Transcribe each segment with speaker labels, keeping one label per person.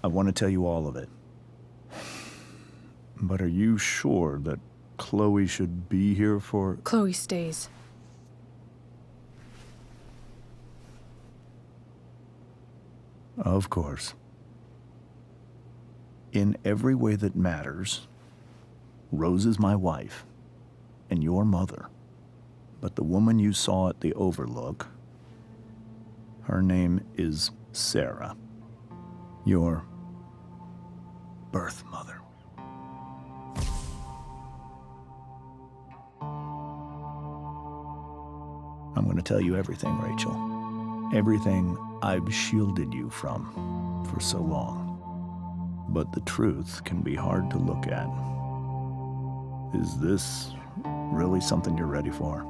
Speaker 1: I want to tell you all of it. But are you sure that Chloe should be here for...
Speaker 2: Chloe stays.
Speaker 1: Of course. In every way that matters, Rose is my wife and your mother. But the woman you saw at the Overlook, her name is Sarah, your birth mother. I'm going to tell you everything, Rachel. Everything I've shielded you from for so long. But the truth can be hard to look at. Is this really something you're ready for?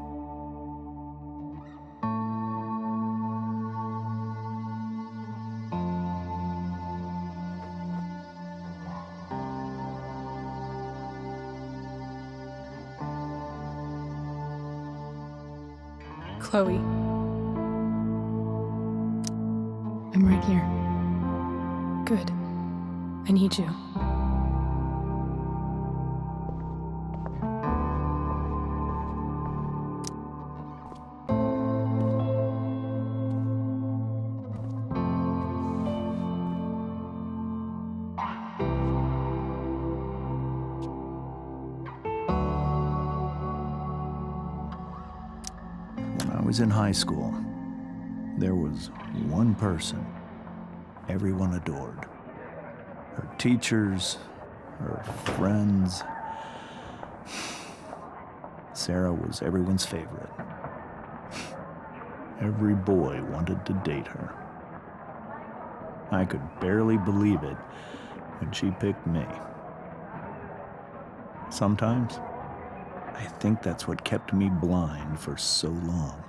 Speaker 2: Chloe. I'm right here. Good. I need you.
Speaker 1: When I was in high school, there was one person everyone adored. Her teachers, her friends. Sarah was everyone's favorite. Every boy wanted to date her. I could barely believe it when she picked me. Sometimes, I think that's what kept me blind for so long.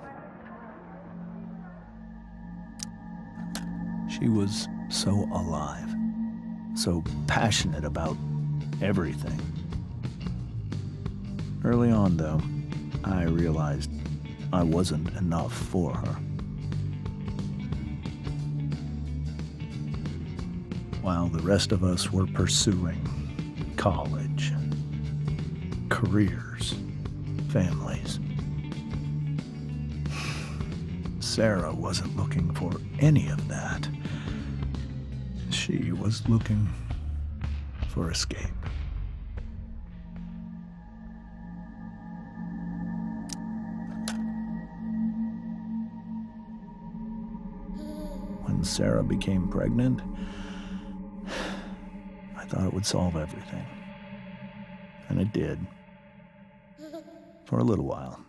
Speaker 1: She was so alive, so passionate about everything. Early on, though, I realized I wasn't enough for her. While the rest of us were pursuing college, careers, families, Sarah wasn't looking for any of that. She was looking for escape. When Sarah became pregnant, I thought it would solve everything. And it did. For a little while.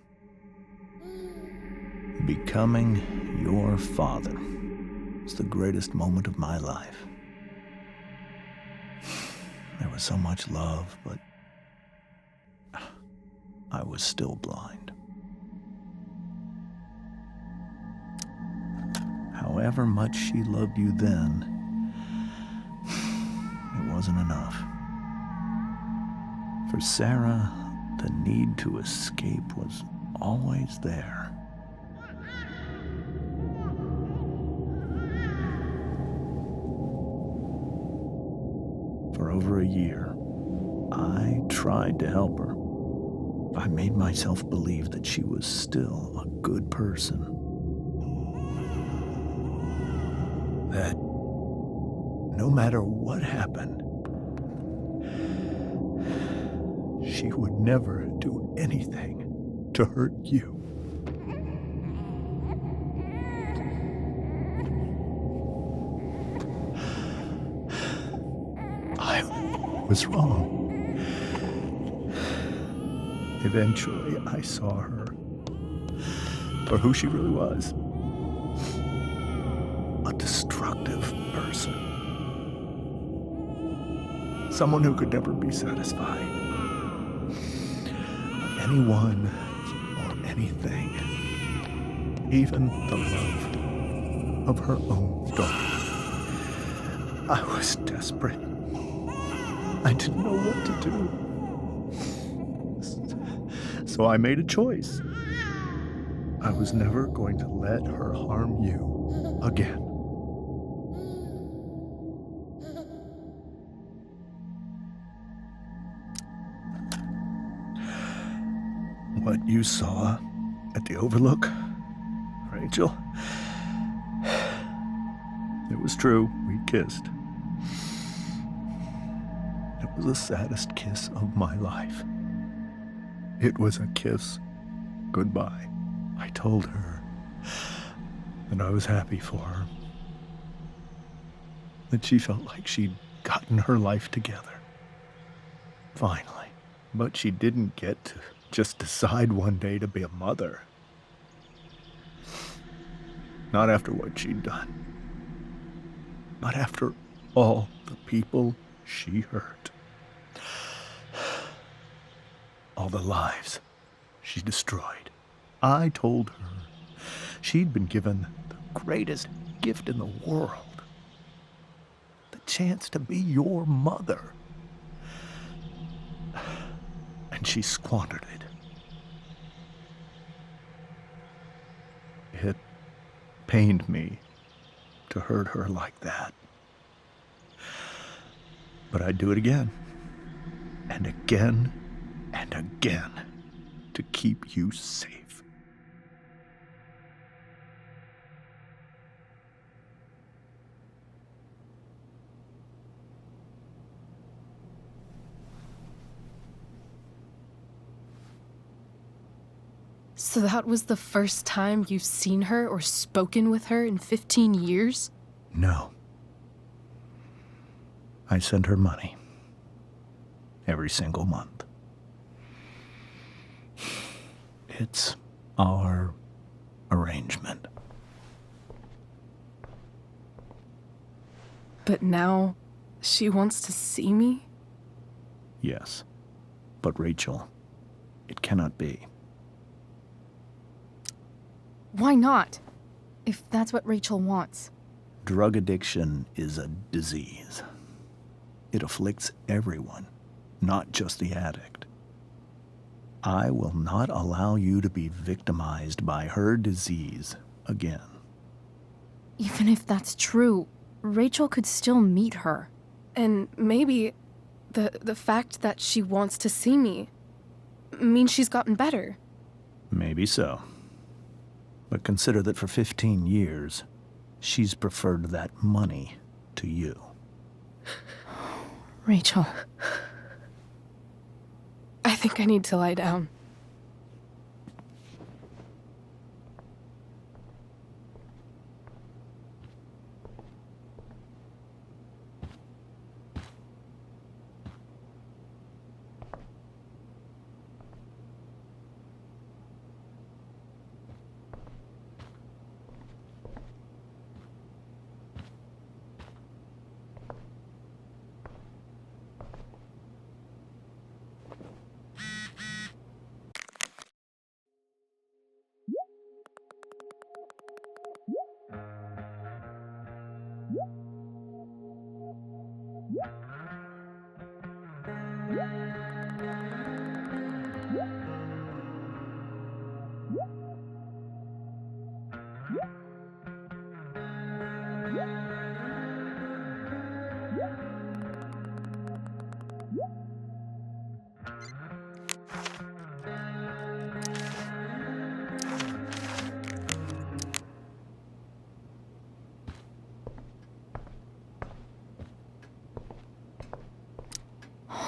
Speaker 1: Becoming your father was the greatest moment of my life. There was so much love, but I was still blind. However much she loved you then, it wasn't enough. For Sarah, the need to escape was always there. For over a year, I tried to help her. I made myself believe that she was still a good person. That no matter what happened, she would never do anything to hurt you. I was wrong. Eventually, I saw her for who she really was. A destructive person. Someone who could never be satisfied. Anyone or anything. Even the love of her own daughter. I was desperate. I didn't know what to do. So I made a choice. I was never going to let her harm you again. what you saw at the Overlook, Rachel, it was true. We kissed. It was the saddest kiss of my life. It was a kiss goodbye. I told her that I was happy for her, that she felt like she'd gotten her life together. Finally. But she didn't get to just decide one day to be a mother. Not after what she'd done. Not after all the people she hurt. All the lives she destroyed. I told her she'd been given the greatest gift in the world. The chance to be your mother. And she squandered it. It pained me to hurt her like that. But I'd do it again. And again and again to keep you safe.
Speaker 2: So that was the first time you've seen her or spoken with her in 15 years?
Speaker 1: No. I send her money. Every single month. It's our arrangement.
Speaker 2: But now she wants to see me?
Speaker 1: Yes. But Rachel, it cannot be.
Speaker 2: Why not? If that's what Rachel wants.
Speaker 1: Drug addiction is a disease. It afflicts everyone, not just the addict. I will not allow you to be victimized by her disease again.
Speaker 2: Even if that's true, Rachel could still meet her. And maybe the fact that she wants to see me means she's gotten better.
Speaker 1: Maybe so. But consider that for 15 years, she's preferred that money to you.
Speaker 2: Rachel. I think I need to lie down.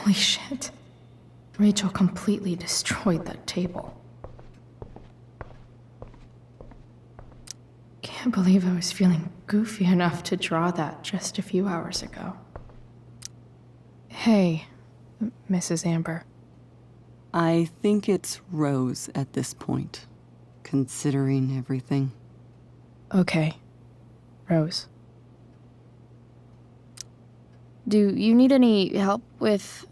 Speaker 2: Holy shit. Rachel completely destroyed that table. Can't believe I was feeling goofy enough to draw that just a few hours ago. Hey, Mrs. Amber.
Speaker 3: I think it's Rose at this point, considering everything.
Speaker 2: Okay, Rose.
Speaker 4: Do you need any help with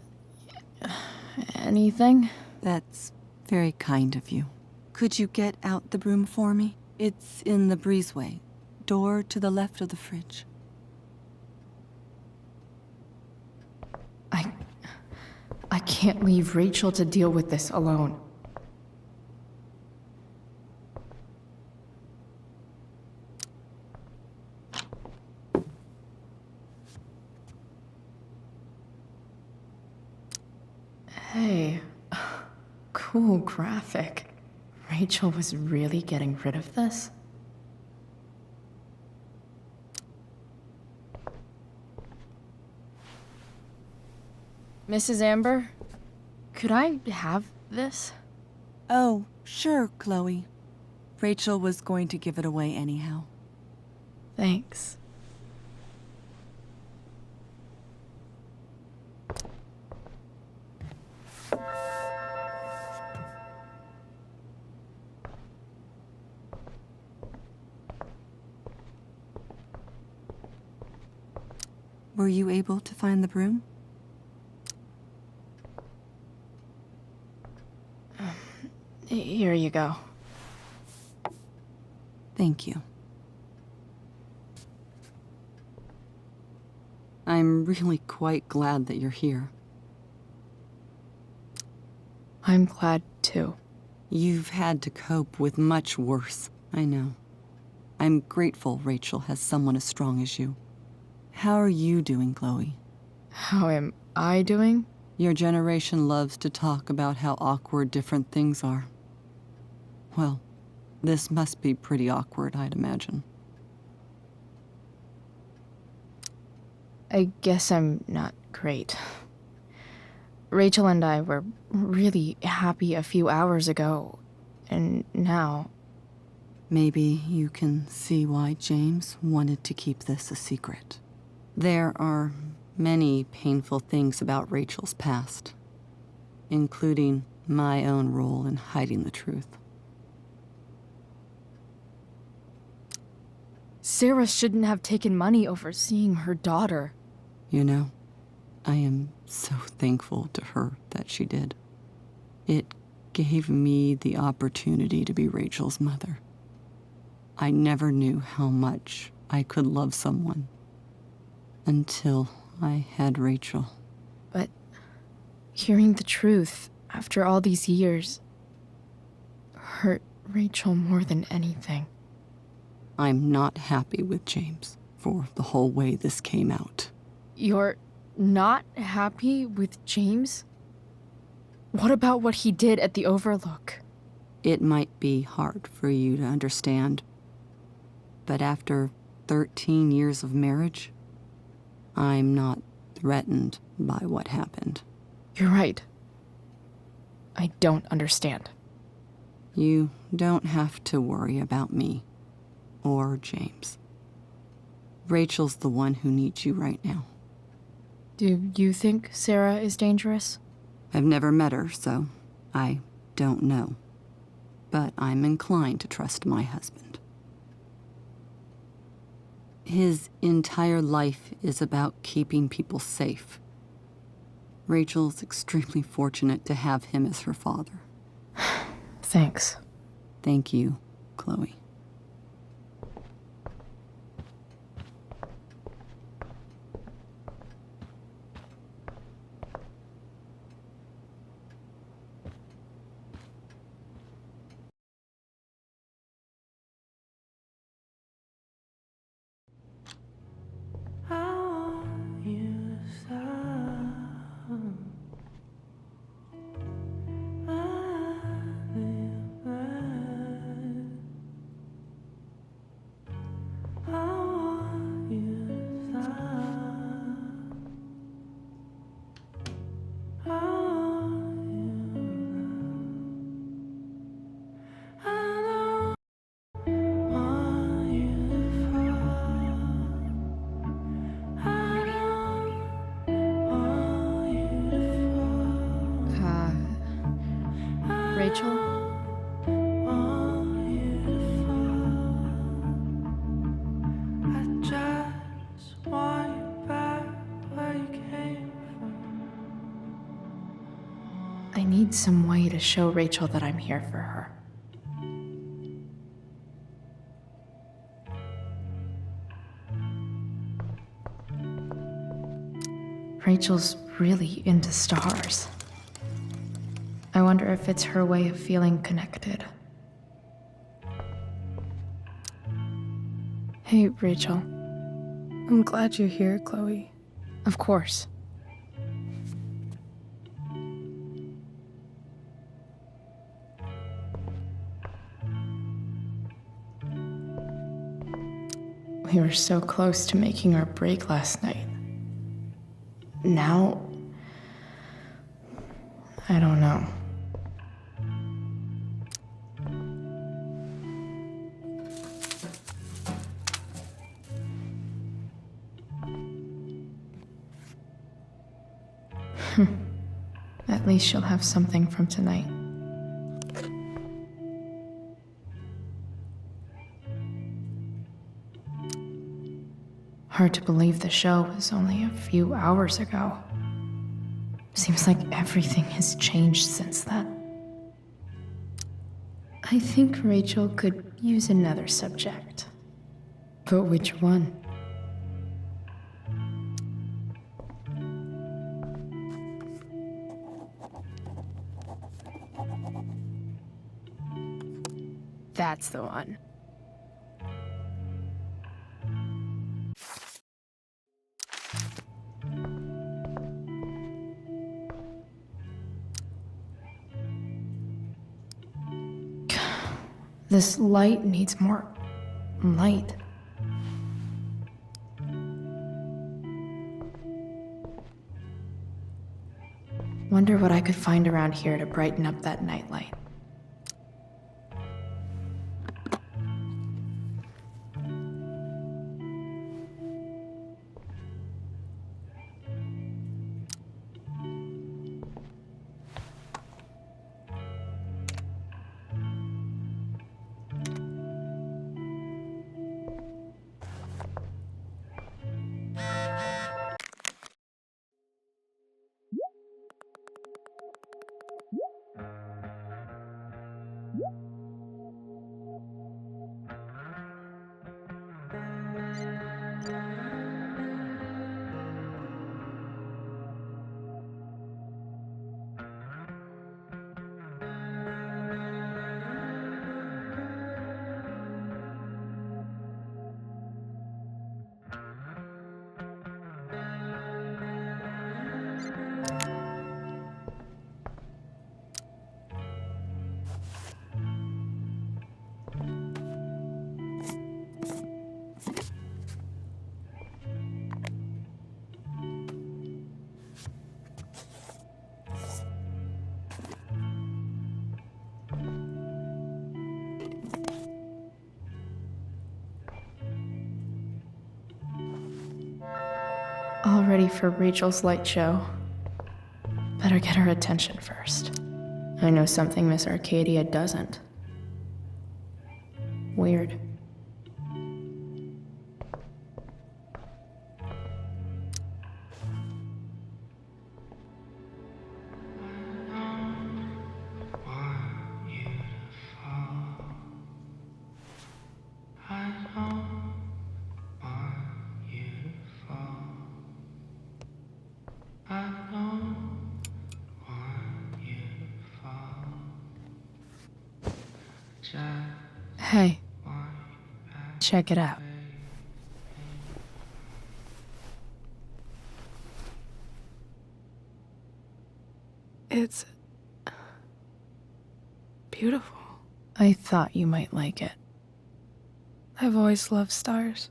Speaker 4: anything?
Speaker 3: That's very kind of you. Could you get out the broom for me? It's in the breezeway, door to the left of the fridge.
Speaker 2: I can't leave Rachel to deal with this alone. Hey,
Speaker 4: Ooh, graphic. Rachel was really getting rid of this? Mrs. Amber, could I have this?
Speaker 3: Oh, sure, Chloe. Rachel was going to give it away anyhow.
Speaker 4: Thanks.
Speaker 3: Were you able to find the broom?
Speaker 4: Here you go.
Speaker 3: Thank you. I'm really quite glad that you're here.
Speaker 4: I'm glad too.
Speaker 3: You've had to cope with much worse, I know. I'm grateful Rachel has someone as strong as you. How are you doing, Chloe?
Speaker 4: How am I doing?
Speaker 3: Your generation loves to talk about how awkward different things are. Well, this must be pretty awkward, I'd imagine.
Speaker 4: I guess I'm not great. Rachel and I were really happy a few hours ago, and now...
Speaker 3: Maybe you can see why James wanted to keep this a secret. There are many painful things about Rachel's past, including my own role in hiding the truth.
Speaker 2: Sarah shouldn't have taken money over seeing her daughter.
Speaker 3: You know, I am so thankful to her that she did. It gave me the opportunity to be Rachel's mother. I never knew how much I could love someone until I had Rachel.
Speaker 2: But hearing the truth after all these years hurt Rachel more than anything.
Speaker 3: I'm not happy with James for the whole way this came out.
Speaker 2: You're not happy with James? What about what he did at the Overlook?
Speaker 3: It might be hard for you to understand, but after 13 years of marriage, I'm not threatened by what happened.
Speaker 2: You're right. I don't understand.
Speaker 3: You don't have to worry about me or James. Rachel's the one who needs you right now.
Speaker 2: Do you think Sarah is dangerous?
Speaker 3: I've never met her, so I don't know. But I'm inclined to trust my husband. His entire life is about keeping people safe. Rachel's extremely fortunate to have him as her father.
Speaker 2: Thanks.
Speaker 3: Thank you, Chloe.
Speaker 2: Rachel? I need some way to show Rachel that I'm here for her. Rachel's really into stars. I wonder if it's her way of feeling connected. Hey, Rachel.
Speaker 5: I'm glad you're here, Chloe.
Speaker 2: Of course.
Speaker 4: We were so close to making our break last night. Now, I don't know. At least she'll have something from tonight. Hard to believe the show was only a few hours ago. Seems like everything has changed since then. I think Rachel could use another subject. But which one? That's the one. This light needs more light. Wonder what I could find around here to brighten up that nightlight. All ready for Rachel's light show. Better get her attention first. I know something Miss Arcadia doesn't. Weird. Hey, check it out.
Speaker 5: It's beautiful.
Speaker 4: I thought you might like it.
Speaker 5: I've always loved stars.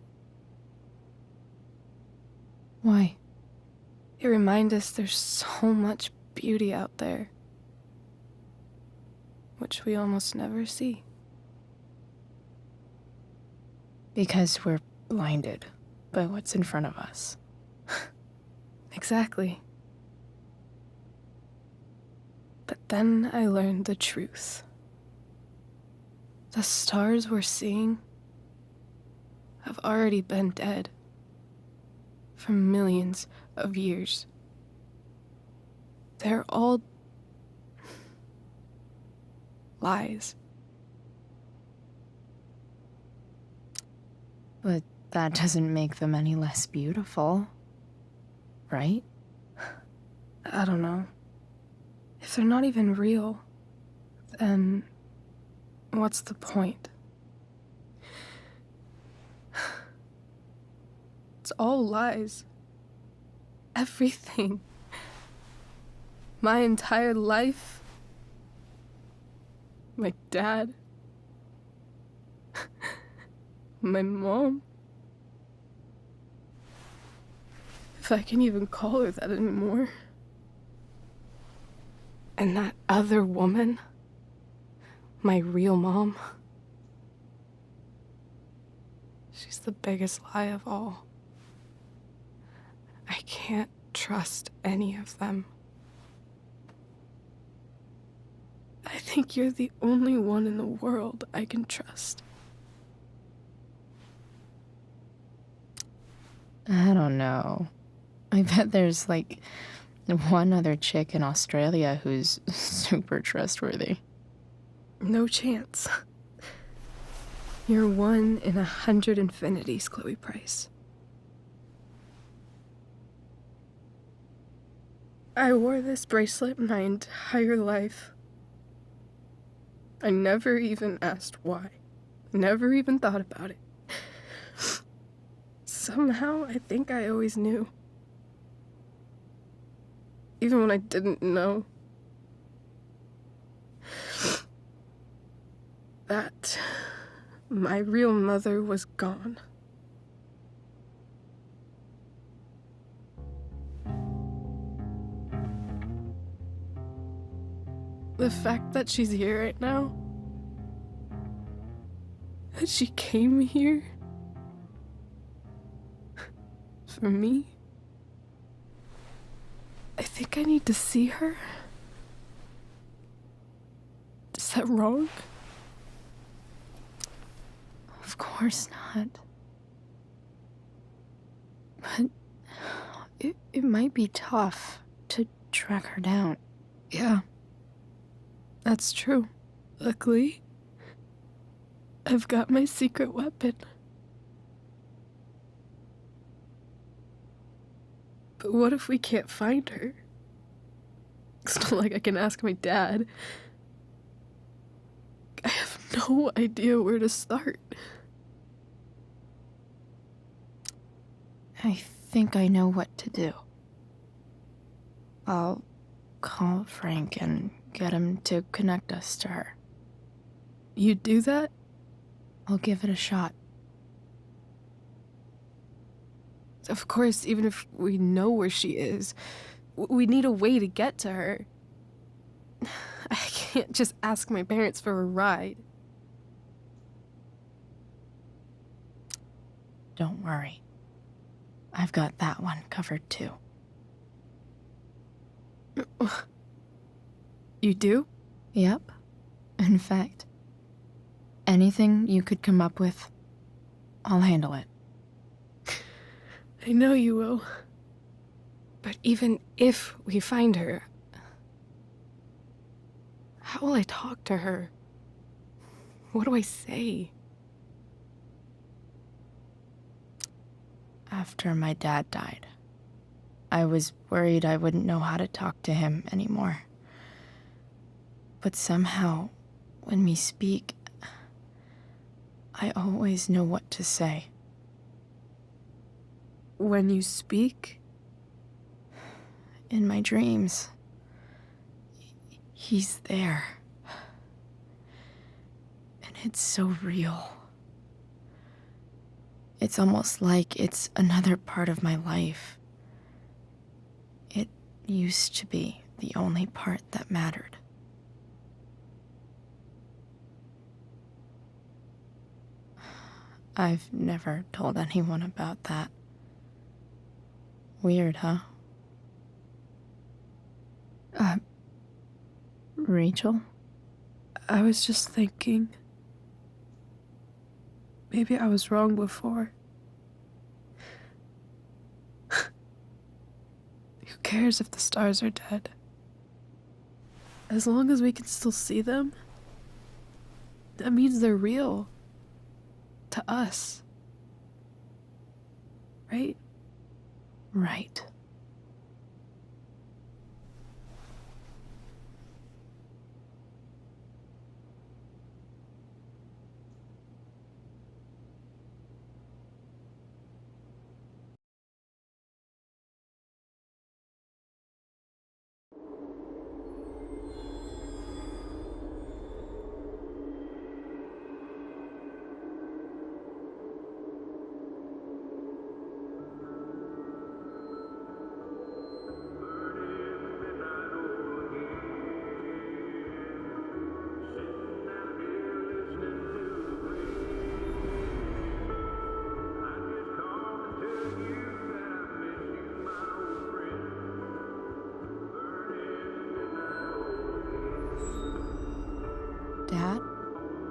Speaker 4: Why?
Speaker 5: They remind us there's so much beauty out there, which we almost never see.
Speaker 4: Because we're blinded by what's in front of us.
Speaker 5: Exactly. But then I learned the truth. The stars we're seeing have already been dead for millions of years. They're all lies.
Speaker 4: But that doesn't make them any less beautiful, right?
Speaker 5: I don't know. If they're not even real, then what's the point? It's all lies. Everything. My entire life. My dad. My mom. If I can even call her that anymore. And that other woman, my real mom, she's the biggest lie of all. I can't trust any of them. I think you're the only one in the world I can trust.
Speaker 4: I don't know. I bet there's like one other chick in Australia who's super trustworthy.
Speaker 5: No chance. You're 1 in 100 infinities, Chloe Price. I wore this bracelet my entire life. I never even asked why. Never even thought about it. Somehow, I think I always knew. Even when I didn't know. That my real mother was gone. The fact that she's here right now, that she came here for me, I think I need to see her. Is that wrong?
Speaker 4: Of course not. But it might be tough to track her down.
Speaker 5: Yeah, that's true. Luckily, I've got my secret weapon. But what if we can't find her? It's not like I can ask my dad. I have no idea where to start.
Speaker 4: I think I know what to do. I'll call Frank and get him to connect us to her.
Speaker 5: You do that?
Speaker 4: I'll give it a shot.
Speaker 5: Of course, even if we know where she is, we need a way to get to her. I can't just ask my parents for a ride.
Speaker 4: Don't worry. I've got that one covered too.
Speaker 5: You do?
Speaker 4: Yep. In fact, anything you could come up with, I'll handle it.
Speaker 5: I know you will. But even if we find her, how will I talk to her? What do I say?
Speaker 4: After my dad died, I was worried I wouldn't know how to talk to him anymore. But somehow, when we speak, I always know what to say.
Speaker 5: When you speak?
Speaker 4: In my dreams, he's there. And it's so real. It's almost like it's another part of my life. It used to be the only part that mattered. I've never told anyone about that. Weird, huh? Rachel?
Speaker 5: I was just thinking. Maybe I was wrong before. Who cares if the stars are dead? As long as we can still see them, that means they're real. To us. Right?
Speaker 4: Right.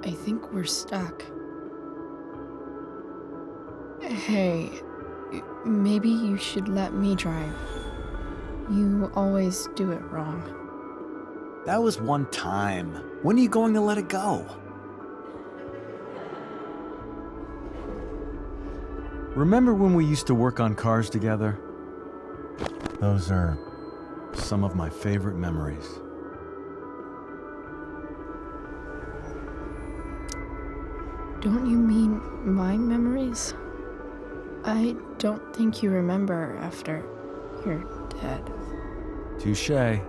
Speaker 2: I think we're stuck. Hey, maybe you should let me drive. You always do it wrong.
Speaker 6: That was one time. When are you going to let it go?
Speaker 7: Remember when we used to work on cars together? Those are some of my favorite memories.
Speaker 2: Don't you mean my memories? I don't think you remember after you're dead.
Speaker 7: Touché.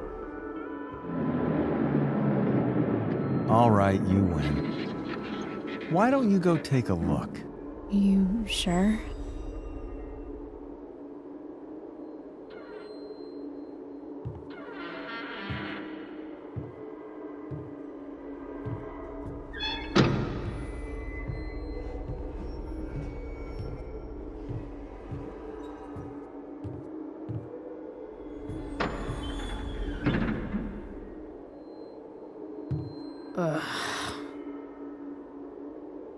Speaker 7: All right, you win. Why don't you go take a look?
Speaker 2: You sure?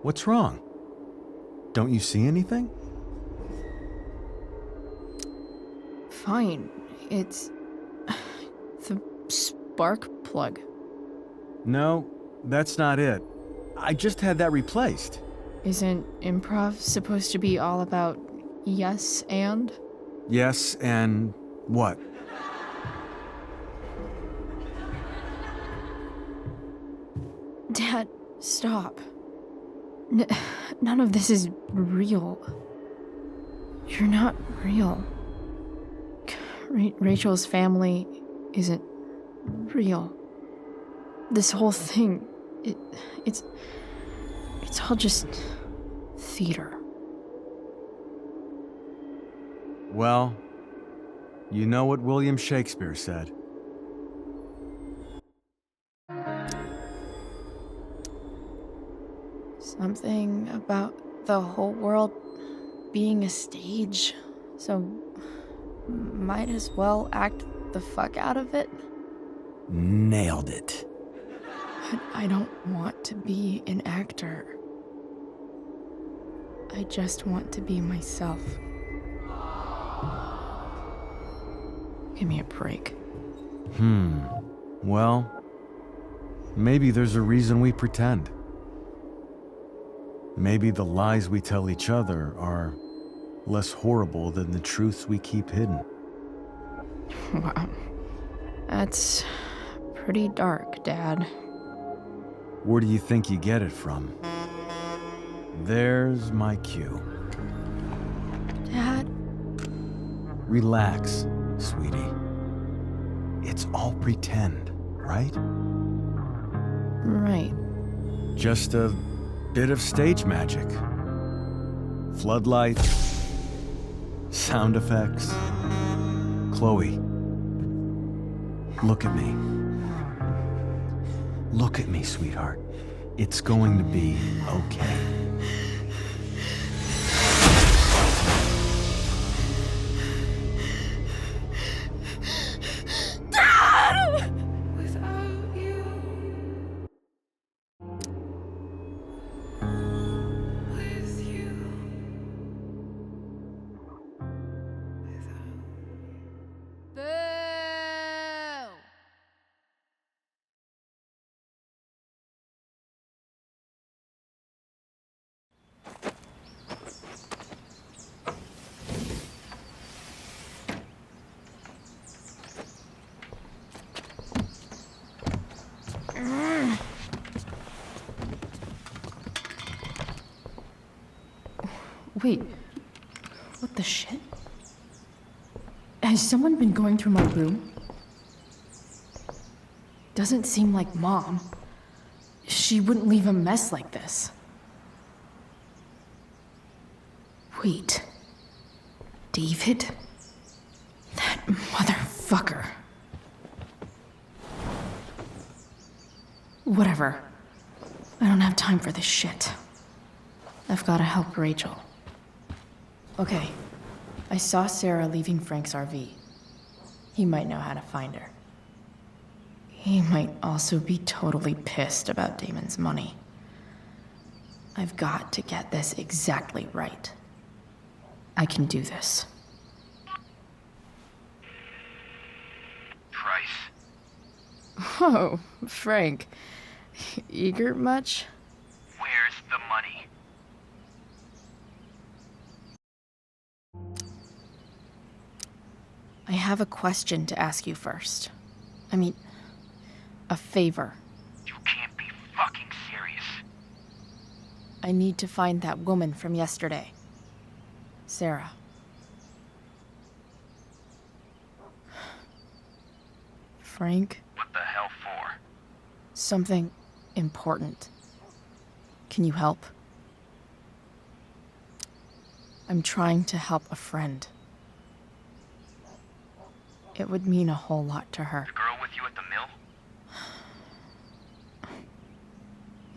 Speaker 7: What's wrong? Don't you see anything?
Speaker 2: Fine. It's the spark plug.
Speaker 7: No, that's not it. I just had that replaced.
Speaker 2: Isn't improv supposed to be all about yes and?
Speaker 7: Yes, and what?
Speaker 2: Dad, stop. None of this is real. You're not real. Rachel's family isn't real. This whole thing, it's all just theater.
Speaker 7: Well, you know what William Shakespeare said.
Speaker 2: Something about the whole world being a stage, so might as well act the fuck out of it.
Speaker 6: Nailed it.
Speaker 2: But I don't want to be an actor. I just want to be myself. Give me a break.
Speaker 7: Well, maybe there's a reason we pretend. Maybe the lies we tell each other are less horrible than the truths we keep hidden.
Speaker 2: Wow. That's pretty dark, Dad.
Speaker 7: Where do you think you get it from? There's my cue.
Speaker 2: Dad?
Speaker 7: Relax, sweetie. It's all pretend, right?
Speaker 2: Right.
Speaker 7: Just a bit of stage magic. Floodlights, sound effects. Chloe, look at me. Look at me, sweetheart. It's going to be okay.
Speaker 2: Wait, what the shit? Has someone been going through my room? Doesn't seem like Mom. She wouldn't leave a mess like this. Wait. David? That motherfucker. Whatever. I don't have time for this shit. I've gotta help Rachel. Okay, I saw Sarah leaving Frank's RV. He might know how to find her. He might also be totally pissed about Damon's money.
Speaker 4: I've got to get this exactly right. I can do this.
Speaker 8: Price.
Speaker 4: Oh, Frank. Eager much?
Speaker 8: Where's the money?
Speaker 4: I have a question to ask you first. I mean, a favor.
Speaker 8: You can't be fucking serious.
Speaker 4: I need to find that woman from yesterday. Sarah. Frank?
Speaker 8: What the hell for?
Speaker 4: Something important. Can you help? I'm trying to help a friend. It would mean a whole lot to her.
Speaker 8: The girl with you at the mill?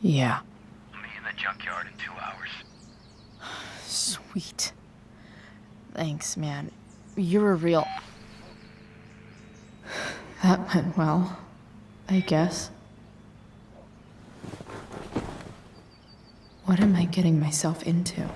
Speaker 4: Yeah.
Speaker 8: I'll meet in the junkyard in 2 hours.
Speaker 4: Sweet. Thanks, man. You're a real... That went well, I guess. What am I getting myself into?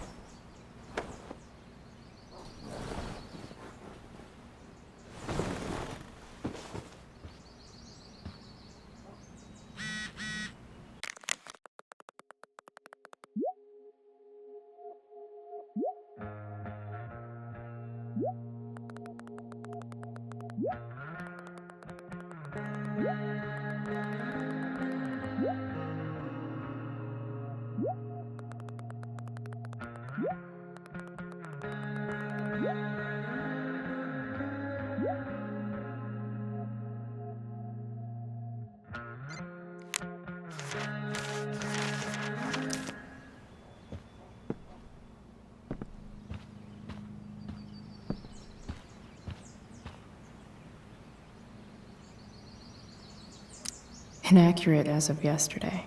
Speaker 4: Inaccurate as of yesterday.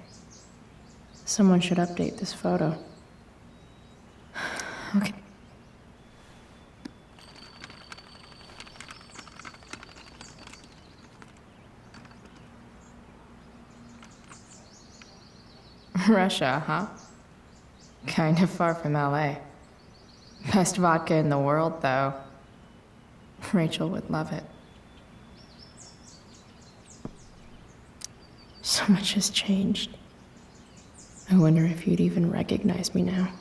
Speaker 4: Someone should update this photo. Okay. Russia, huh? Kind of far from LA. Best vodka in the world, though. Rachel would love it. So much has changed. I wonder if you'd even recognize me now.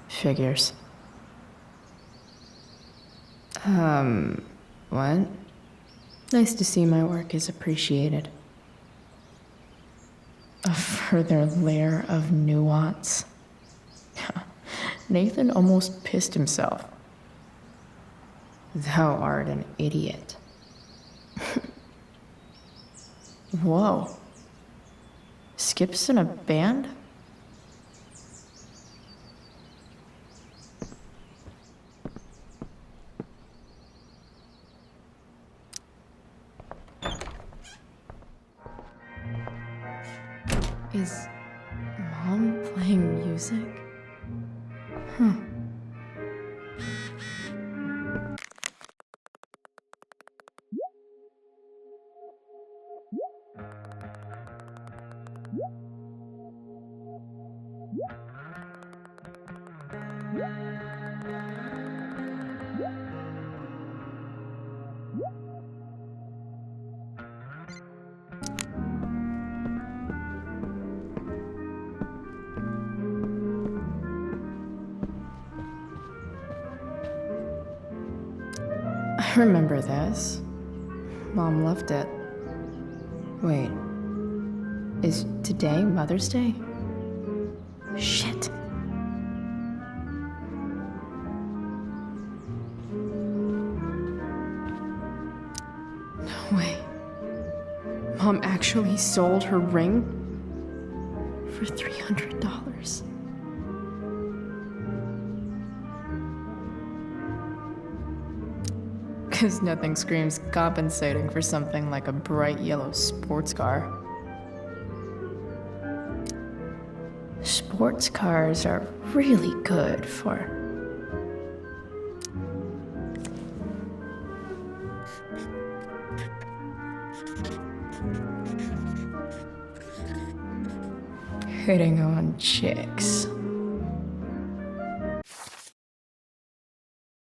Speaker 4: Figures. What? Nice to see my work is appreciated. A further layer of nuance. Nathan almost pissed himself. Thou art an idiot. Whoa. Skip's in a band? Is Mom playing music? Huh. I remember this. Mom loved it. Wait. Is today Mother's Day? Shit. No way. Mom actually sold her ring for $300. Because nothing screams compensating for something like a bright yellow sports car. Sports cars are really good for... hitting on chicks.